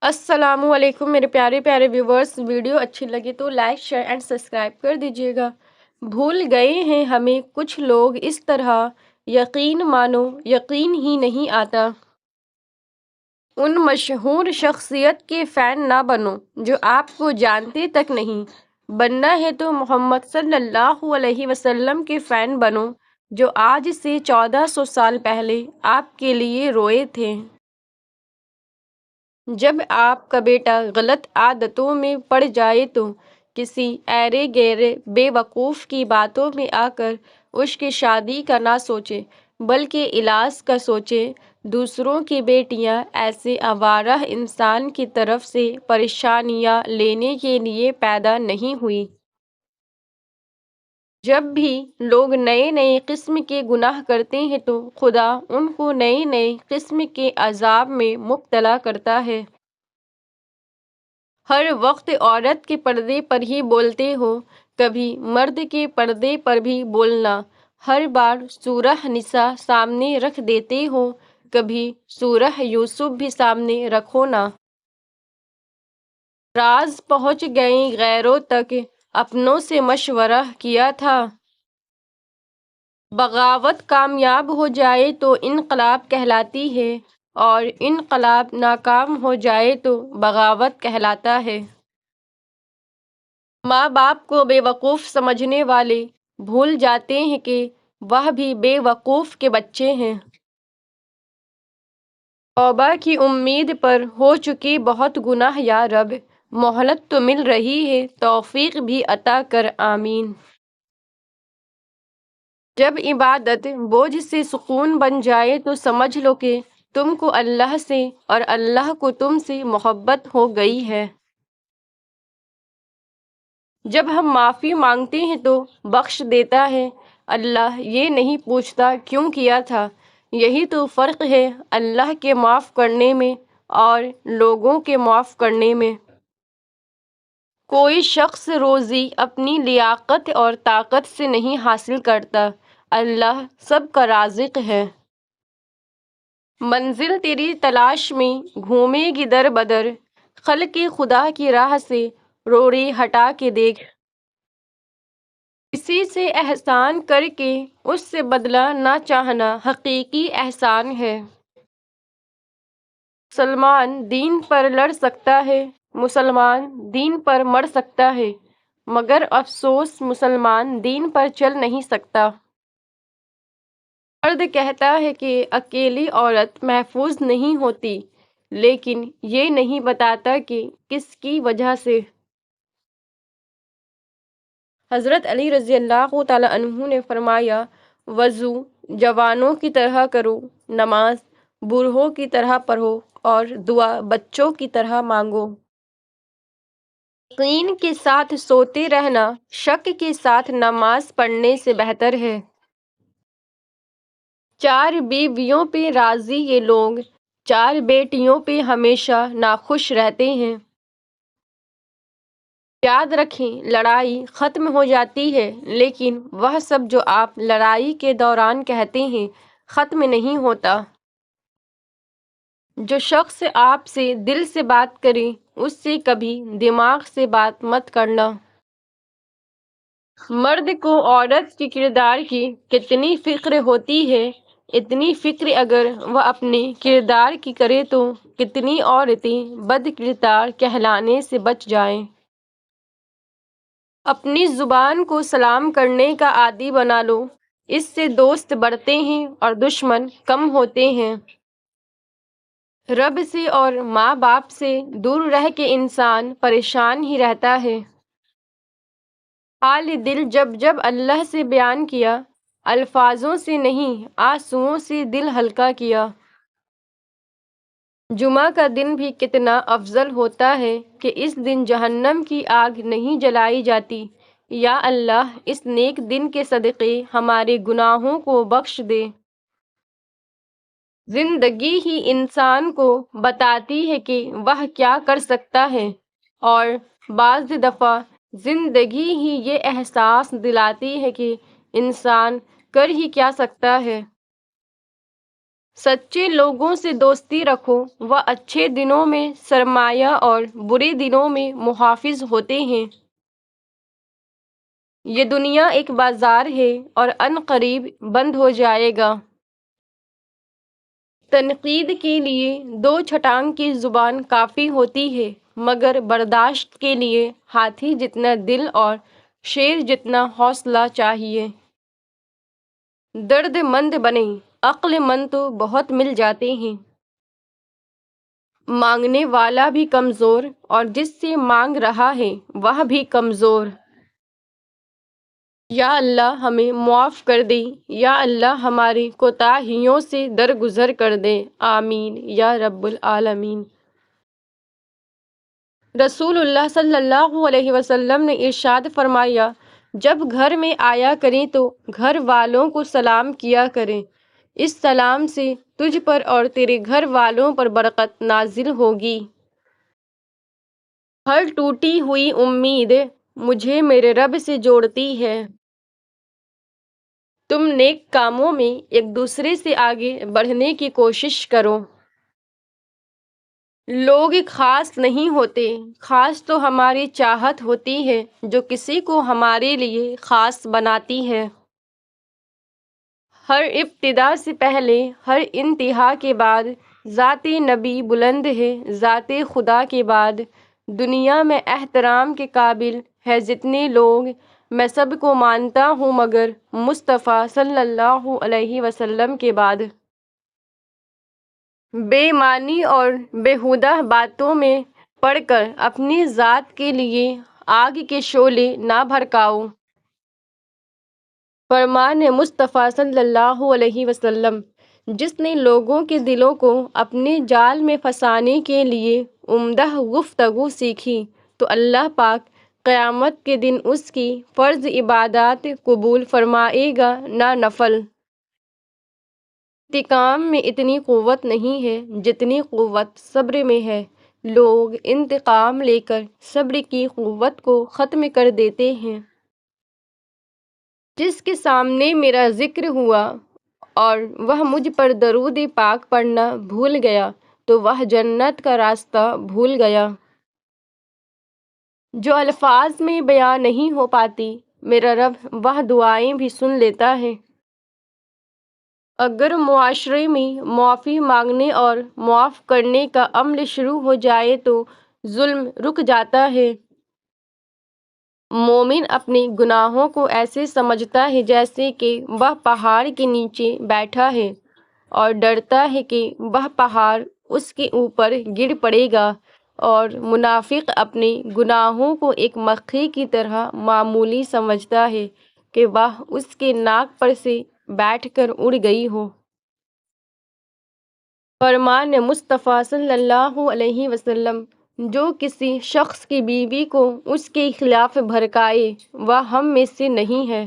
السلام علیکم میرے پیارے پیارے ویورز، ویڈیو اچھی لگی تو لائک شیئر اینڈ سبسکرائب کر دیجیے گا۔ بھول گئے ہیں ہمیں کچھ لوگ اس طرح، یقین مانو یقین ہی نہیں آتا۔ ان مشہور شخصیت کے فین نہ بنو جو آپ کو جانتے تک نہیں، بننا ہے تو محمد صلی اللہ علیہ وسلم کے فین بنو جو آج سے 1400 سال پہلے آپ کے لیے روئے تھے۔ جب آپ کا بیٹا غلط عادتوں میں پڑ جائے تو کسی ایرے گیرے بے وقوف کی باتوں میں آ کر اس کی شادی کا نہ سوچے بلکہ علاج کا سوچے۔ دوسروں کی بیٹیاں ایسے آوارہ انسان کی طرف سے پریشانیاں لینے کے لیے پیدا نہیں ہوئی۔ جب بھی لوگ نئے نئے قسم کے گناہ کرتے ہیں تو خدا ان کو نئے نئے قسم کے عذاب میں مبتلا کرتا ہے۔ ہر وقت عورت کے پردے پر ہی بولتے ہو، کبھی مرد کے پردے پر بھی بولنا۔ ہر بار سورہ نساء سامنے رکھ دیتے ہو، کبھی سورہ یوسف بھی سامنے رکھو نا۔ راز پہنچ گئے غیروں تک، اپنوں سے مشورہ کیا تھا۔ بغاوت کامیاب ہو جائے تو انقلاب کہلاتی ہے اور انقلاب ناکام ہو جائے تو بغاوت کہلاتا ہے۔ ماں باپ کو بے وقوف سمجھنے والے بھول جاتے ہیں کہ وہ بھی بے وقوف کے بچے ہیں۔ توبہ کی امید پر ہو چکے بہت گناہ یا رب، مہلت تو مل رہی ہے، توفیق بھی عطا کر آمین۔ جب عبادت بوجھ سے سکون بن جائے تو سمجھ لو کہ تم کو اللہ سے اور اللہ کو تم سے محبت ہو گئی ہے۔ جب ہم معافی مانگتے ہیں تو بخش دیتا ہے، اللہ یہ نہیں پوچھتا کیوں کیا تھا۔ یہی تو فرق ہے اللہ کے معاف کرنے میں اور لوگوں کے معاف کرنے میں۔ کوئی شخص روزی اپنی لیاقت اور طاقت سے نہیں حاصل کرتا، اللہ سب کا رازق ہے۔ منزل تیری تلاش میں گھومے گی در بدر، خلق خدا کی راہ سے روڑی ہٹا کے دیکھ۔ کسی سے احسان کر کے اس سے بدلہ نہ چاہنا حقیقی احسان ہے۔ مسلمان دین پر لڑ سکتا ہے، مسلمان دین پر مر سکتا ہے، مگر افسوس مسلمان دین پر چل نہیں سکتا۔ مرد کہتا ہے کہ اکیلی عورت محفوظ نہیں ہوتی، لیکن یہ نہیں بتاتا کہ کس کی وجہ سے۔ حضرت علی رضی اللہ تعالیٰ عنہ نے فرمایا، وضو جوانوں کی طرح کرو، نماز بوڑھوں کی طرح پڑھو اور دعا بچوں کی طرح مانگو۔ یقین کے ساتھ سوتے رہنا شک کے ساتھ نماز پڑھنے سے بہتر ہے۔ چار بیویوں پہ راضی یہ لوگ، چار بیٹیوں پہ ہمیشہ ناخوش رہتے ہیں۔ یاد رکھیں، لڑائی ختم ہو جاتی ہے لیکن وہ سب جو آپ لڑائی کے دوران کہتے ہیں ختم نہیں ہوتا۔ جو شخص آپ سے دل سے بات کرے اس سے کبھی دماغ سے بات مت کرنا۔ مرد کو عورت کے کردار کی کتنی فکر ہوتی ہے، اتنی فکر اگر وہ اپنے کردار کی کرے تو کتنی عورتیں بد کردار کہلانے سے بچ جائیں۔ اپنی زبان کو سلام کرنے کا عادی بنا لو، اس سے دوست بڑھتے ہیں اور دشمن کم ہوتے ہیں۔ رب سے اور ماں باپ سے دور رہ کے انسان پریشان ہی رہتا ہے۔ حال دل جب جب اللہ سے بیان کیا، الفاظوں سے نہیں آنسوؤں سے دل ہلکا کیا۔ جمعہ کا دن بھی کتنا افضل ہوتا ہے کہ اس دن جہنم کی آگ نہیں جلائی جاتی۔ یا اللہ اس نیک دن کے صدقے ہمارے گناہوں کو بخش دے۔ زندگی ہی انسان کو بتاتی ہے کہ وہ کیا کر سکتا ہے اور بعض دفعہ زندگی ہی یہ احساس دلاتی ہے کہ انسان کر ہی کیا سکتا ہے۔ سچے لوگوں سے دوستی رکھو، وہ اچھے دنوں میں سرمایہ اور برے دنوں میں محافظ ہوتے ہیں۔ یہ دنیا ایک بازار ہے اور ان قریب بند ہو جائے گا۔ تنقید کے لیے 2 چھٹانگ کی زبان کافی ہوتی ہے، مگر برداشت کے لیے ہاتھی جتنا دل اور شیر جتنا حوصلہ چاہیے۔ درد مند بنیں، عقل مند تو بہت مل جاتے ہیں۔ مانگنے والا بھی کمزور اور جس سے مانگ رہا ہے وہ بھی کمزور۔ یا اللہ ہمیں معاف کر دے، یا اللہ ہماری کوتاہیوں سے درگزر کر دے، آمین یا رب العالمین۔ رسول اللہ صلی اللہ علیہ وسلم نے ارشاد فرمایا، جب گھر میں آیا کریں تو گھر والوں کو سلام کیا کریں، اس سلام سے تجھ پر اور تیرے گھر والوں پر برکت نازل ہوگی۔ ہر ٹوٹی ہوئی امید مجھے میرے رب سے جوڑتی ہے۔ تم نیک کاموں میں ایک دوسرے سے آگے بڑھنے کی کوشش کرو۔ لوگ خاص نہیں ہوتے، خاص تو ہماری چاہت ہوتی ہے جو کسی کو ہمارے لیے خاص بناتی ہے۔ ہر ابتدا سے پہلے، ہر انتہا کے بعد ذات نبی بلند ہے، ذات خدا کے بعد دنیا میں احترام کے قابل ہے جتنے لوگ، میں سب کو مانتا ہوں مگر مصطفیٰ صلی اللہ علیہ وسلم کے بعد۔ بے معنی اور بیہودہ باتوں میں پڑ کر اپنی ذات کے لیے آگ کے شعلے نہ بھڑکاؤ۔ فرمان مصطفیٰ صلی اللہ علیہ وسلم، جس نے لوگوں کے دلوں کو اپنے جال میں پھنسانے کے لیے عمدہ گفتگو سیکھی تو اللہ پاک قیامت کے دن اس کی فرض عبادات قبول فرمائے گا، نہ نفل۔ انتقام میں اتنی قوت نہیں ہے جتنی قوت صبر میں ہے۔ لوگ انتقام لے کر صبر کی قوت کو ختم کر دیتے ہیں۔ جس کے سامنے میرا ذکر ہوا اور وہ مجھ پر درود پاک پڑھنا بھول گیا تو وہ جنت کا راستہ بھول گیا۔ جو الفاظ میں بیان نہیں ہو پاتی، میرا رب وہ دعائیں بھی سن لیتا ہے۔ اگر معاشرے میں معافی مانگنے اور معاف کرنے کا عمل شروع ہو جائے تو ظلم رک جاتا ہے۔ مومن اپنے گناہوں کو ایسے سمجھتا ہے جیسے کہ وہ پہاڑ کے نیچے بیٹھا ہے اور ڈرتا ہے کہ وہ پہاڑ اس کے اوپر گر پڑے گا، اور منافق اپنے گناہوں کو ایک مکھی کی طرح معمولی سمجھتا ہے کہ وہ اس کے ناک پر سے بیٹھ کر اڑ گئی ہو۔ فرمان مصطفیٰ صلی اللہ علیہ وسلم، جو کسی شخص کی بیوی کو اس کے خلاف بھڑکائے وہ ہم میں سے نہیں ہے۔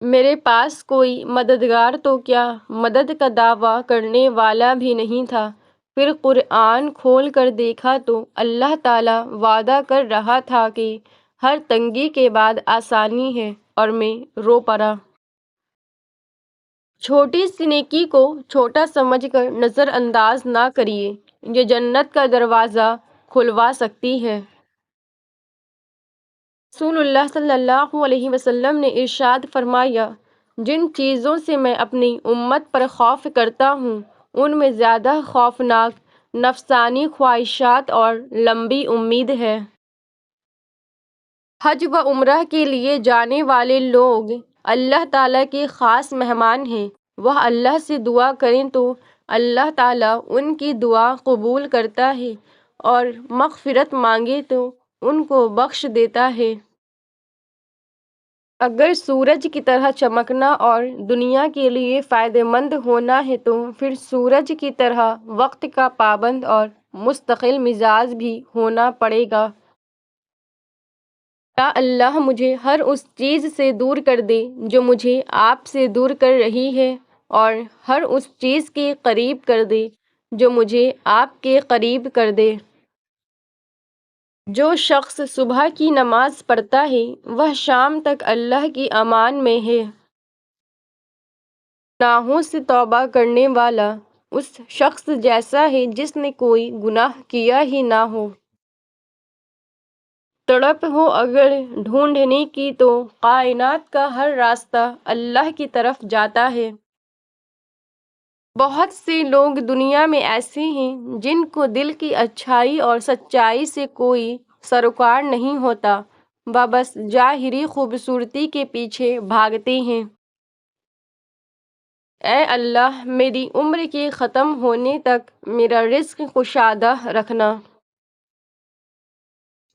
میرے پاس کوئی مددگار تو کیا، مدد کا دعویٰ کرنے والا بھی نہیں تھا۔ پھر قرآن کھول کر دیکھا تو اللہ تعالیٰ وعدہ کر رہا تھا کہ ہر تنگی کے بعد آسانی ہے، اور میں رو پڑا۔ چھوٹی سی نیکی کو چھوٹا سمجھ کر نظر انداز نہ کریے، یہ جنت کا دروازہ کھلوا سکتی ہے۔ رسول اللہ صلی اللہ علیہ وسلم نے ارشاد فرمایا، جن چیزوں سے میں اپنی امت پر خوف کرتا ہوں ان میں زیادہ خوفناک نفسانی خواہشات اور لمبی امید ہے۔ حج و عمرہ کے لیے جانے والے لوگ اللہ تعالیٰ کے خاص مہمان ہیں۔ وہ اللہ سے دعا کریں تو اللہ تعالیٰ ان کی دعا قبول کرتا ہے، اور مغفرت مانگے تو ان کو بخش دیتا ہے۔ اگر سورج کی طرح چمکنا اور دنیا کے لیے فائدہ مند ہونا ہے تو پھر سورج کی طرح وقت کا پابند اور مستقل مزاج بھی ہونا پڑے گا۔ یا اللہ مجھے ہر اس چیز سے دور کر دے جو مجھے آپ سے دور کر رہی ہے، اور ہر اس چیز کے قریب کر دے جو مجھے آپ کے قریب کر دے۔ جو شخص صبح کی نماز پڑھتا ہے وہ شام تک اللہ کی امان میں ہے۔ گناہوں سے توبہ کرنے والا اس شخص جیسا ہے جس نے کوئی گناہ کیا ہی نہ ہو۔ تڑپ ہو اگر ڈھونڈنے کی تو کائنات کا ہر راستہ اللہ کی طرف جاتا ہے۔ بہت سے لوگ دنیا میں ایسے ہیں جن کو دل کی اچھائی اور سچائی سے کوئی سروکار نہیں ہوتا، وہ بس ظاہری خوبصورتی کے پیچھے بھاگتے ہیں۔ اے اللہ، میری عمر کے ختم ہونے تک میرا رزق کشادہ رکھنا۔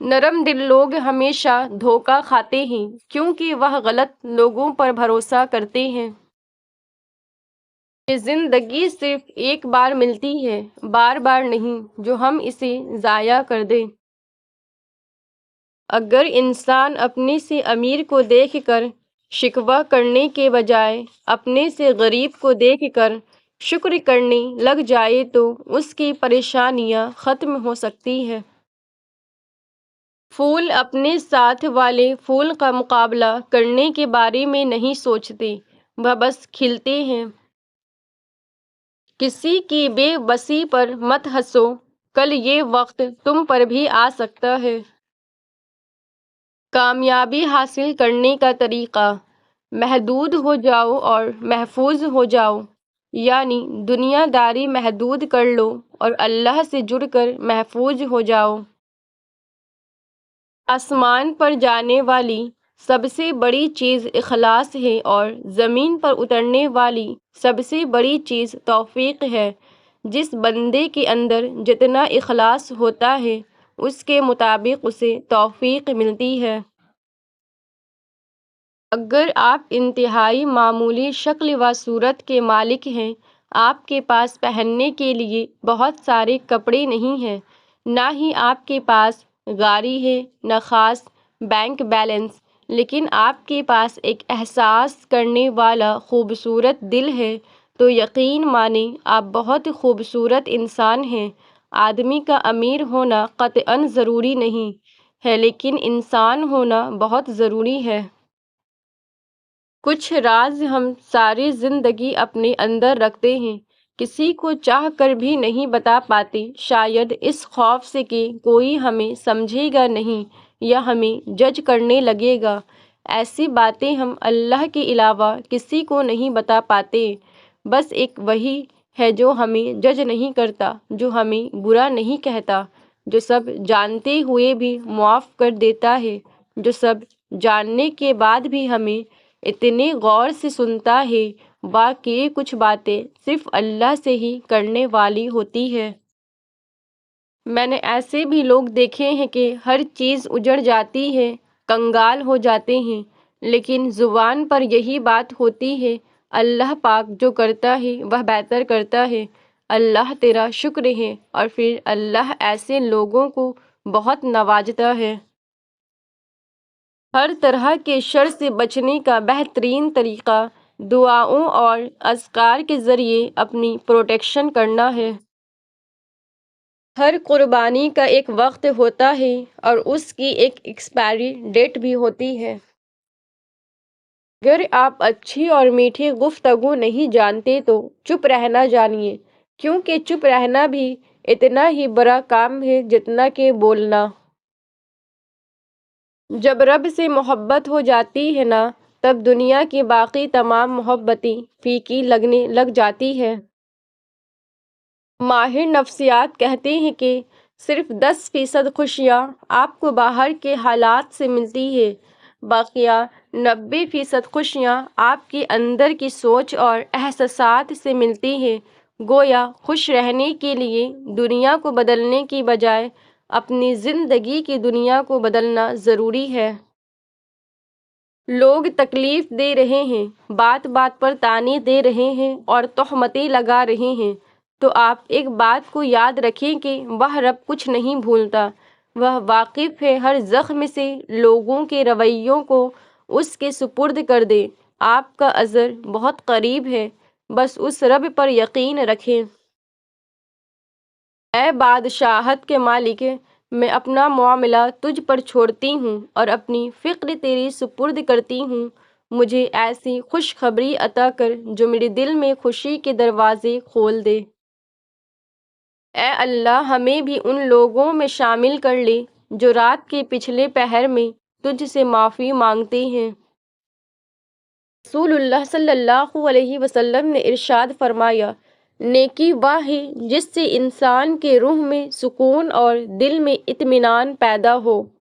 نرم دل لوگ ہمیشہ دھوکہ کھاتے ہیں کیونکہ وہ غلط لوگوں پر بھروسہ کرتے ہیں۔ یہ زندگی صرف ایک بار ملتی ہے، بار بار نہیں جو ہم اسے ضائع کر دیں۔ اگر انسان اپنے سے امیر کو دیکھ کر شکوہ کرنے کے بجائے اپنے سے غریب کو دیکھ کر شکر کرنے لگ جائے تو اس کی پریشانیاں ختم ہو سکتی ہیں۔ پھول اپنے ساتھ والے پھول کا مقابلہ کرنے کے بارے میں نہیں سوچتے، وہ بس کھلتے ہیں۔ کسی کی بے بسی پر مت ہنسو، کل یہ وقت تم پر بھی آ سکتا ہے۔ کامیابی حاصل کرنے کا طریقہ: محدود ہو جاؤ اور محفوظ ہو جاؤ، یعنی دنیا داری محدود کر لو اور اللہ سے جڑ کر محفوظ ہو جاؤ۔ آسمان پر جانے والی سب سے بڑی چیز اخلاص ہے اور زمین پر اترنے والی سب سے بڑی چیز توفیق ہے۔ جس بندے کے اندر جتنا اخلاص ہوتا ہے اس کے مطابق اسے توفیق ملتی ہے۔ اگر آپ انتہائی معمولی شکل و صورت کے مالک ہیں، آپ کے پاس پہننے کے لیے بہت سارے کپڑے نہیں ہیں، نہ ہی آپ کے پاس گاڑی ہے، نہ خاص بینک بیلنس، لیکن آپ کے پاس ایک احساس کرنے والا خوبصورت دل ہے، تو یقین مانیں آپ بہت خوبصورت انسان ہیں۔ آدمی کا امیر ہونا قطعاً ضروری نہیں ہے لیکن انسان ہونا بہت ضروری ہے۔ کچھ راز ہم ساری زندگی اپنے اندر رکھتے ہیں، کسی کو چاہ کر بھی نہیں بتا پاتے، شاید اس خوف سے کہ کوئی ہمیں سمجھے گا نہیں یا ہمیں جج کرنے لگے گا۔ ایسی باتیں ہم اللہ کے علاوہ کسی کو نہیں بتا پاتے۔ بس ایک وہی ہے جو ہمیں جج نہیں کرتا، جو ہمیں برا نہیں کہتا، جو سب جانتے ہوئے بھی معاف کر دیتا ہے، جو سب جاننے کے بعد بھی ہمیں اتنے غور سے سنتا ہے۔ واقعی کچھ باتیں صرف اللہ سے ہی کرنے والی ہوتی ہے۔ میں نے ایسے بھی لوگ دیکھے ہیں کہ ہر چیز اجڑ جاتی ہے، کنگال ہو جاتے ہیں، لیکن زبان پر یہی بات ہوتی ہے، اللہ پاک جو کرتا ہے وہ بہتر کرتا ہے، اللہ تیرا شکر ہے، اور پھر اللہ ایسے لوگوں کو بہت نوازتا ہے۔ ہر طرح کے شر سے بچنے کا بہترین طریقہ دعاؤں اور اذکار کے ذریعے اپنی پروٹیکشن کرنا ہے۔ ہر قربانی کا ایک وقت ہوتا ہے اور اس کی ایک ایکسپائری ڈیٹ بھی ہوتی ہے۔ اگر آپ اچھی اور میٹھی گفتگو نہیں جانتے تو چپ رہنا جانیے، کیونکہ چپ رہنا بھی اتنا ہی بڑا کام ہے جتنا کہ بولنا۔ جب رب سے محبت ہو جاتی ہے نا، تب دنیا کی باقی تمام محبتیں پھیکی لگنے لگ جاتی ہے۔ ماہر نفسیات کہتے ہیں کہ صرف 10% خوشیاں آپ کو باہر کے حالات سے ملتی ہیں، باقیہ 90% خوشیاں آپ کے اندر کی سوچ اور احساسات سے ملتی ہیں۔ گویا خوش رہنے کے لیے دنیا کو بدلنے کی بجائے اپنی زندگی کی دنیا کو بدلنا ضروری ہے۔ لوگ تکلیف دے رہے ہیں، بات بات پر طعنے دے رہے ہیں اور تہمتیں لگا رہے ہیں، تو آپ ایک بات کو یاد رکھیں کہ وہ رب کچھ نہیں بھولتا، وہ واقف ہے ہر زخم سے۔ لوگوں کے رویوں کو اس کے سپرد کر دیں، آپ کا اجر بہت قریب ہے، بس اس رب پر یقین رکھیں۔ اے بادشاہت کے مالک، میں اپنا معاملہ تجھ پر چھوڑتی ہوں اور اپنی فکر تیرے سپرد کرتی ہوں۔ مجھے ایسی خوشخبری عطا کر جو میرے دل میں خوشی کے دروازے کھول دے۔ اے اللہ ہمیں بھی ان لوگوں میں شامل کر لے جو رات کے پچھلے پہر میں تجھ سے معافی مانگتے ہیں۔ رسول اللہ صلی اللہ علیہ وسلم نے ارشاد فرمایا، نیکی وہ ہے جس سے انسان کے روح میں سکون اور دل میں اطمینان پیدا ہو۔